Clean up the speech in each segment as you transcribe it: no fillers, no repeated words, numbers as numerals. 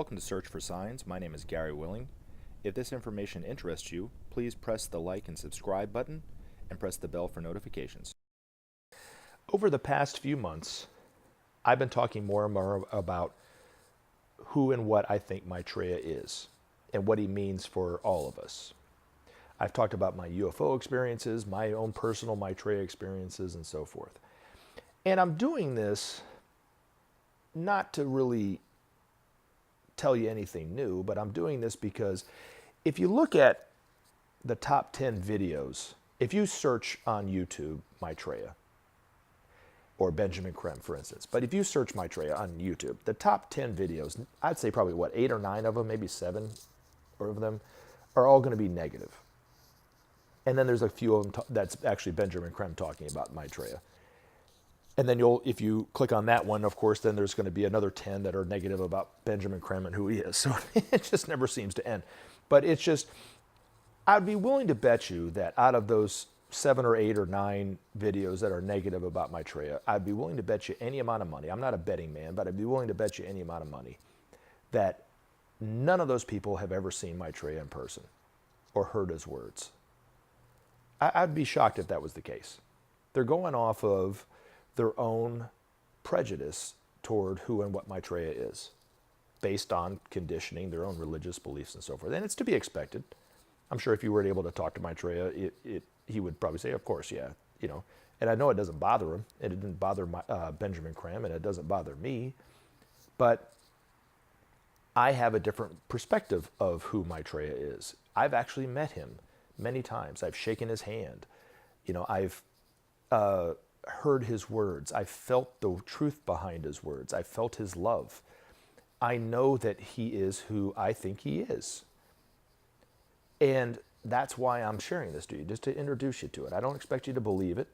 Welcome to Search for Signs. My name is Gary Willing. If this information interests you, please press the like and subscribe button and press the bell for notifications. Over the past few months, I've been talking more and more about who and what I think Maitreya is and what he means for all of us. I've talked about my UFO experiences, my own personal Maitreya experiences, and so forth. And I'm doing this not to really tell you anything new, but I'm doing this because if you look at the top 10 videos, if you search on YouTube Maitreya or Benjamin Creme, for instance, but if you search Maitreya on YouTube, the top 10 videos, I'd say probably what, 8 or 9 of them, maybe 7 of them, are all going to be negative. And then there's a few of them that's actually Benjamin Creme talking about Maitreya. And then if you click on that one, of course, then there's going to be another 10 that are negative about Benjamin Creme and who he is. So it just never seems to end. But it's just, I'd be willing to bet you that out of those 7 or 8 or 9 videos that are negative about Maitreya, I'd be willing to bet you any amount of money. I'm not a betting man, but I'd be willing to bet you any amount of money that none of those people have ever seen Maitreya in person or heard his words. I'd be shocked if that was the case. They're going off of their own prejudice toward who and what Maitreya is, based on conditioning, their own religious beliefs and so forth. And it's to be expected. I'm sure if you were able to talk to Maitreya, he would probably say, of course, yeah, you know. And I know it doesn't bother him, and it didn't bother Benjamin Creme, and it doesn't bother me. But I have a different perspective of who Maitreya is. I've actually met him many times. I've shaken his hand. You know, I've heard his words. I felt the truth behind his words. I felt his love. I know that he is who I think he is. And that's why I'm sharing this to you, just to introduce you to it. I don't expect you to believe it.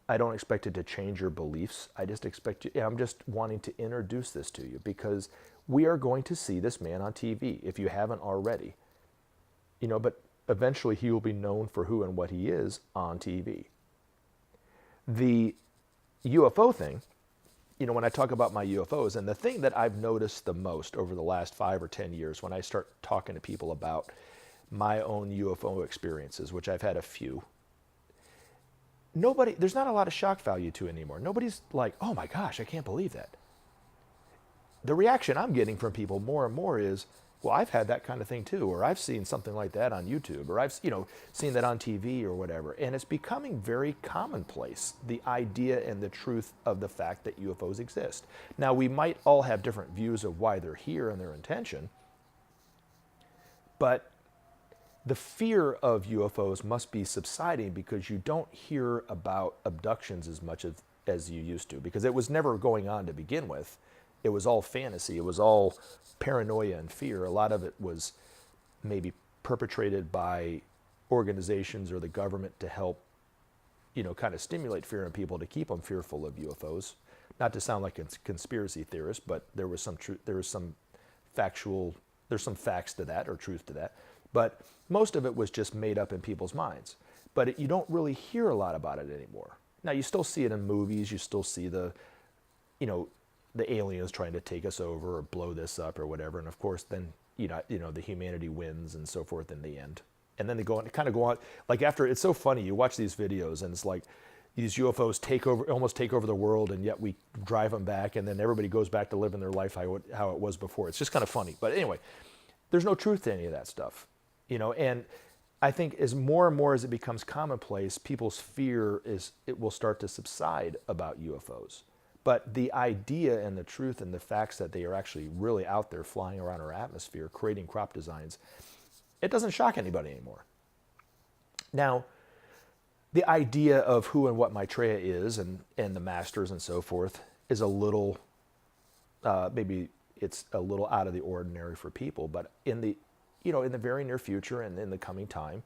I don't expect it to change your beliefs. I just expect you, I'm just wanting to introduce this to you because we are going to see this man on TV, if you haven't already. You know, but eventually he will be known for who and what he is on TV. The UFO thing, you know, when I talk about my UFOs, and the thing that I've noticed the most over the last 5 or 10 years when I start talking to people about my own UFO experiences, which I've had a few, there's not a lot of shock value to it anymore. Nobody's like, oh my gosh, I can't believe that. The reaction I'm getting from people more and more is, well, I've had that kind of thing too, or I've seen something like that on YouTube, or I've, seen that on TV or whatever. And it's becoming very commonplace, the idea and the truth of the fact that UFOs exist. Now, we might all have different views of why they're here and their intention, but the fear of UFOs must be subsiding because you don't hear about abductions as much as you used to, because it was never going on to begin with. It was all fantasy. It was all paranoia and fear. A lot of it was maybe perpetrated by organizations or the government to help, kind of stimulate fear in people to keep them fearful of UFOs. Not to sound like a conspiracy theorist, but there was some truth. There's some facts to that or truth to that. But most of it was just made up in people's minds. But you don't really hear a lot about it anymore. Now, you still see it in movies. You still see the aliens trying to take us over or blow this up or whatever. And of course, then, the humanity wins and so forth in the end. And then they go on, like after, it's so funny, you watch these videos and it's like these UFOs almost take over the world, and yet we drive them back, and then everybody goes back to living their life how it was before. It's just kind of funny. But anyway, there's no truth to any of that stuff, and I think as more and more as it becomes commonplace, people's fear it will start to subside about UFOs. But the idea and the truth and the facts that they are actually really out there flying around our atmosphere, creating crop designs, it doesn't shock anybody anymore. Now, the idea of who and what Maitreya is and the Masters and so forth is a little, maybe it's a little out of the ordinary for people, but in the very near future and in the coming time,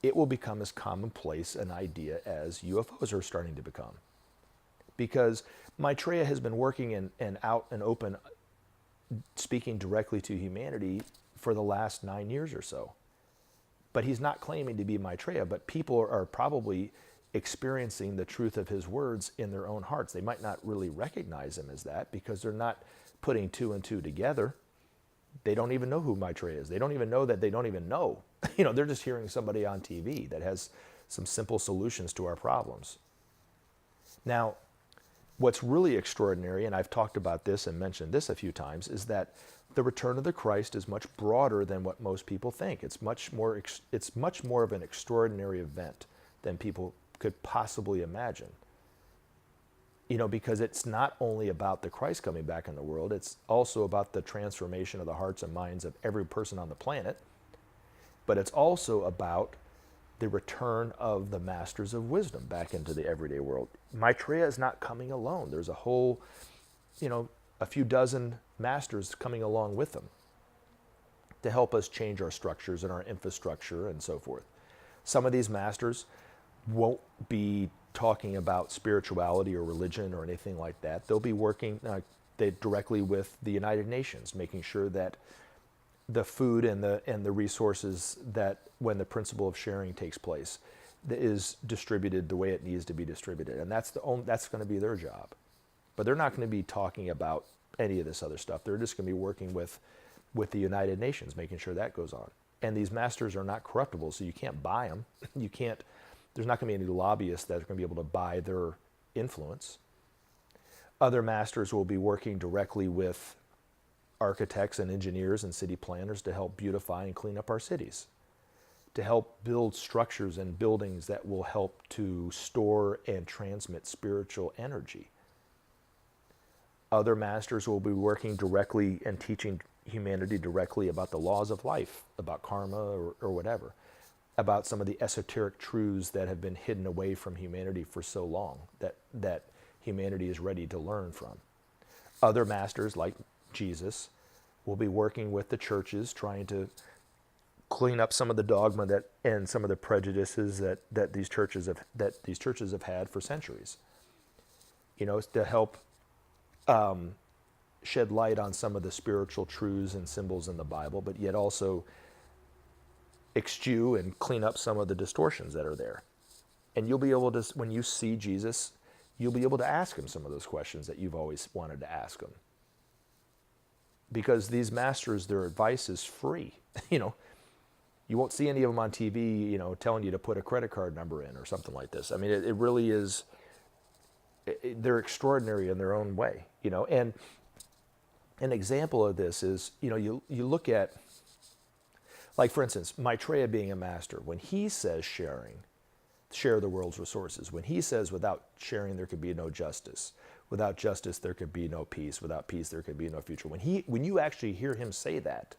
it will become as commonplace an idea as UFOs are starting to become. Because Maitreya has been working and out and open, speaking directly to humanity for the last 9 years or so. But he's not claiming to be Maitreya, but people are probably experiencing the truth of his words in their own hearts. They might not really recognize him as that because they're not putting 2 and 2 together. They don't even know who Maitreya is. They don't even know that they don't even know. You know, they're just hearing somebody on TV that has some simple solutions to our problems. Now, what's really extraordinary, and I've talked about this and mentioned this a few times, is that the return of the Christ is much broader than what most people think. It's much more of an extraordinary event than people could possibly imagine. You know, because it's not only about the Christ coming back in the world, it's also about the transformation of the hearts and minds of every person on the planet, but it's also about the return of the masters of wisdom back into the everyday world. Maitreya is not coming alone. There's a whole, you know, a few dozen masters coming along with them to help us change our structures and our infrastructure and so forth. Some of these masters won't be talking about spirituality or religion or anything like that. They'll be working directly with the United Nations, making sure that the food and the resources, that when the principle of sharing takes place, is distributed the way it needs to be distributed, and that's going to be their job. But they're not going to be talking about any of this other stuff. They're just going to be working with the United Nations, making sure that goes on. And these masters are not corruptible, so you can't buy them. You can't. There's not going to be any lobbyists that are going to be able to buy their influence. Other masters will be working directly with architects and engineers and city planners to help beautify and clean up our cities, to help build structures and buildings that will help to store and transmit spiritual energy. Other masters will be working directly and teaching humanity directly about the laws of life, about karma or whatever, about some of the esoteric truths that have been hidden away from humanity for so long that humanity is ready to learn from. Other masters, like Jesus, will be working with the churches, trying to clean up some of the dogma and some of the prejudices that these churches have had for centuries. You know, to help shed light on some of the spiritual truths and symbols in the Bible, but yet also eschew and clean up some of the distortions that are there. And you'll be able to, when you see Jesus, you'll be able to ask him some of those questions that you've always wanted to ask him. Because these masters, their advice is free. You know, you won't see any of them on TV, you know, telling you to put a credit card number in or something like this. I mean, it really is, they're extraordinary in their own way, you know. And an example of this is, you know, you look at, like, for instance, Maitreya being a master, when he says share the world's resources, when he says without sharing there could be no justice, without justice there could be no peace, without peace there could be no future, when you actually hear him say that,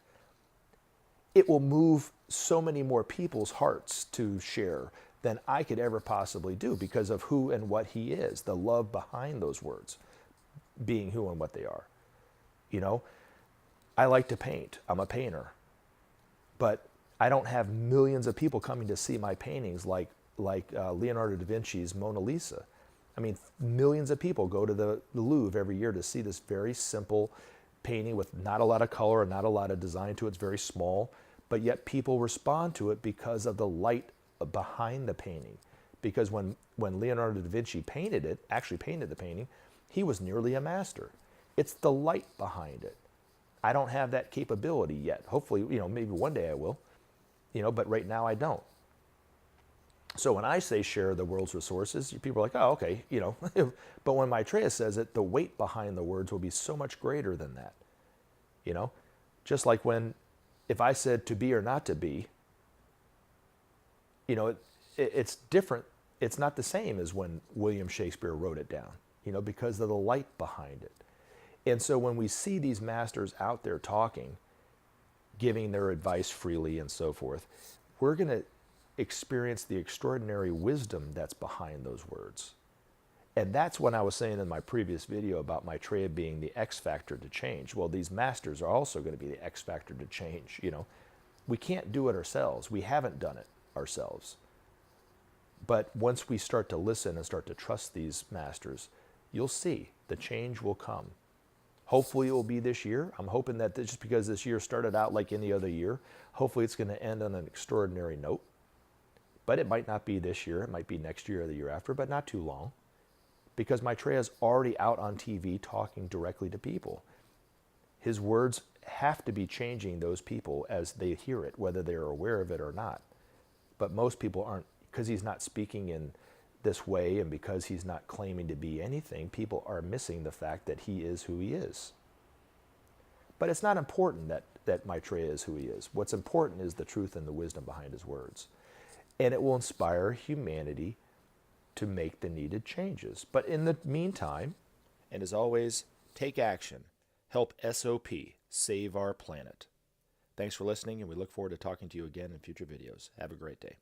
it will move so many more people's hearts to share than I could ever possibly do, because of who and what he is, the love behind those words, being who and what they are. You know, I like to paint. I'm a painter. But I don't have millions of people coming to see my paintings like Leonardo da Vinci's Mona Lisa. I mean, millions of people go to the Louvre every year to see this very simple painting with not a lot of color and not a lot of design to it. It's very small, but yet people respond to it because of the light behind the painting. Because when Leonardo da Vinci actually painted the painting, he was nearly a master. It's the light behind it. I don't have that capability yet. Hopefully, you know, maybe one day I will, you know, but right now I don't. So when I say share the world's resources, people are like, oh, okay, you know. But when Maitreya says it, the weight behind the words will be so much greater than that, you know. Just like if I said to be or not to be, you know, it's different. It's not the same as when William Shakespeare wrote it down, you know, because of the light behind it. And so when we see these masters out there talking, giving their advice freely and so forth, we're going to experience the extraordinary wisdom that's behind those words. And that's what I was saying in my previous video about Maitreya being the X factor to change. Well, these masters are also going to be the X factor to change, you know. We can't do it ourselves. We haven't done it ourselves. But once we start to listen and start to trust these masters, you'll see the change will come. Hopefully it will be this year. I'm hoping that just because this year started out like any other year, hopefully it's going to end on an extraordinary note. But it might not be this year. It might be next year or the year after, but not too long. Because Maitreya's already out on TV talking directly to people. His words have to be changing those people as they hear it, whether they're aware of it or not. But most people aren't, because he's not speaking in this way and because he's not claiming to be anything, people are missing the fact that he is who he is. But it's not important that Maitreya is who he is. What's important is the truth and the wisdom behind his words. And it will inspire humanity to make the needed changes. But in the meantime, and as always, take action. Help SOP save our planet. Thanks for listening, and we look forward to talking to you again in future videos. Have a great day.